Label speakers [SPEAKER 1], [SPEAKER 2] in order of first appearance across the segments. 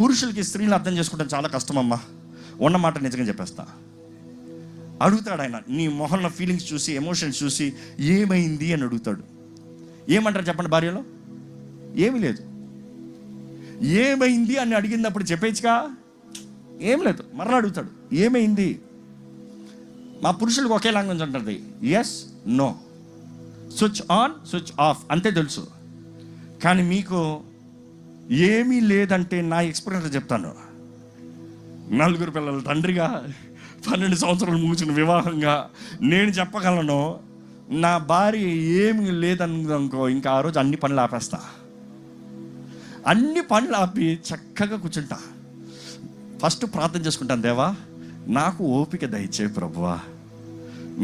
[SPEAKER 1] పురుషులకి స్త్రీని అర్థం చేసుకోవడం చాలా కష్టం అమ్మా. ఉన్న మాట నిజంగా చెప్పేస్తా. అడుగుతాడు ఆయన, నీ మొహంలో ఫీలింగ్స్ చూసి, ఎమోషన్స్ చూసి ఏమైంది అని అడుగుతాడు. ఏమంటారు చెప్పండి భార్యలో? ఏమీ లేదు. ఏమైంది అని అడిగినప్పుడు చెప్పేచ్చుగా, ఏం లేదు. మరలా అడుగుతాడు, ఏమైంది? మా పురుషులకు ఒకే లాంగ్వేజ్ ఉంటుంది, yes no, switch on switch off, అంతే తెలుసు. కానీ మీకు ఏమీ లేదంటే, నా ఎక్స్పీరియన్స్ చెప్తాను. 4 పిల్లల తండ్రిగా, 12 సంవత్సరాలు ముగిసిన వివాహంగా నేను చెప్పగలను, నా భార్య ఏమి లేదనుకో, ఇంకా ఆ రోజు అన్ని పనులు ఆపేస్తా. అన్ని పనులు ఆపి చక్కగా కూర్చుంటా. ఫస్ట్ ప్రార్థన చేసుకుంటాను, దేవా నాకు ఓపిక దయచేయి ప్రభువా,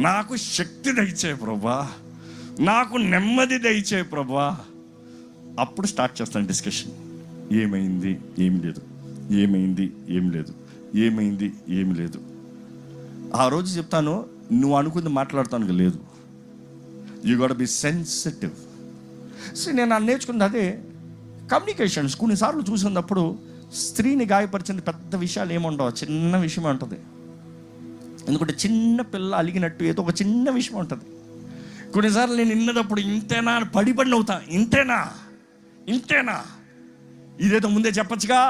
[SPEAKER 1] నాకు శక్తి దయచేయి ప్రభువా, నాకు నెమ్మది దయచేయి ప్రభువా. అప్పుడు స్టార్ట్ చేస్తాను డిస్కషన్. ఏమైంది? ఏమి లేదు. ఏమైంది? ఏమి లేదు. ఏమైంది? ఏమి లేదు. ఆ రోజు చెప్తాను, నువ్వు అనుకుంది మాట్లాడతాను లేదు. You got be sensitive. So నేను నేర్చుకుంది అదే కమ్యూనికేషన్స్. కొన్నిసార్లు చూసినప్పుడు స్త్రీని గాయపరిచిన పెద్ద విషయాలు ఏముండవు, చిన్న విషయం ఉంటుంది. ఎందుకంటే చిన్న పిల్ల అలిగినట్టు ఏదో ఒక చిన్న విషయం ఉంటుంది. కొన్నిసార్లు నేను విన్నప్పుడు ఇంతేనా అని పడి అవుతా. ఇంతేనా ఇదేదో ముందే చెప్పచ్చుగా.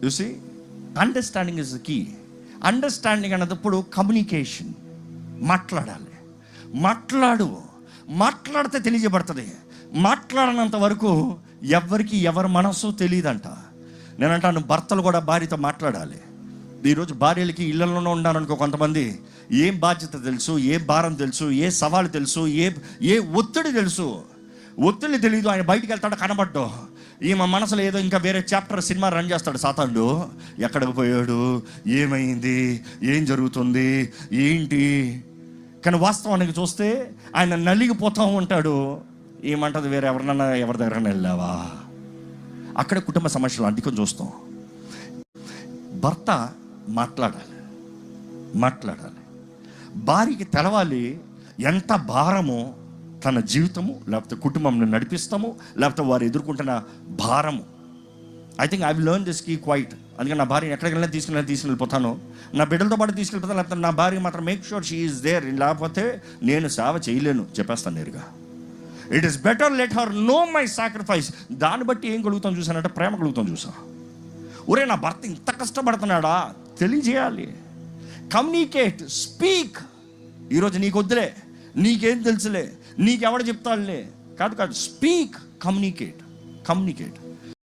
[SPEAKER 1] చూసి understanding is the key. Understanding అన్నప్పుడు కమ్యూనికేషన్. మాట్లాడితే తెలియజేయబడుతుంది. మాట్లాడినంత వరకు ఎవరికి ఎవరి మనసు తెలియదంట. నేను అంటాను, భర్తలు కూడా భార్యతో మాట్లాడాలి. ఈరోజు భార్యలకి ఇళ్లలోనే ఉన్నారనుకో, కొంతమంది ఏం బాధ్యత తెలుసు, ఏ భారం తెలుసు, ఏ సవాలు తెలుసు, ఏ ఒత్తిడి తెలుసు. ఒత్తిడి తెలియదు. ఆయన బయటికి వెళ్తాడు, కనబడ్డు. ఈమె మనసులో ఏదో ఇంకా వేరే చాప్టర్ సినిమా రన్ చేస్తాడు సాతానుడు. ఎక్కడికి పోయాడు, ఏమైంది, ఏం జరుగుతుంది, ఏంటి. కానీ వాస్తవానికి చూస్తే ఆయన నలిగిపోతూ ఉంటాడు. ఏమంటది, వేరే ఎవరినన్నా ఎవరి దగ్గర వెళ్ళావా? అక్కడ కుటుంబ సమస్యలు అడ్డుకొని చూస్తాం. భర్త మాట్లాడాలి. భార్యకి తెలవాలి ఎంత భారమో తన జీవితము, లేకపోతే కుటుంబంని నడిపిస్తాము, లేకపోతే వారు ఎదుర్కొంటున్న భారము. I think I will learn this key quite. అందుకని నా భార్యని ఎక్కడికి వెళ్ళినా తీసుకెళ్ళిపోతాను. నా బిడ్డలతో పాటు తీసుకెళ్ళిపోతాను. లేకపోతే నా భార్య మాత్రం make sure she is there. లేకపోతే నేను సేవ చేయలేను, చెప్పేస్తాను నేరుగా. It is better let her know my sacrifice. దాన్ని బట్టి ఏం కలుగుతాం చూసానంటే, ప్రేమ కలుగుతాం చూసా. ఒరే నా భర్త ఇంత కష్టపడుతున్నాడా తెలియజేయాలి. Communicate, speak. ఈరోజు నీకు వద్దులే, నీకేం తెలుసులే, నీకెవడ చెప్తాడులే, కాదు. Speak, communicate.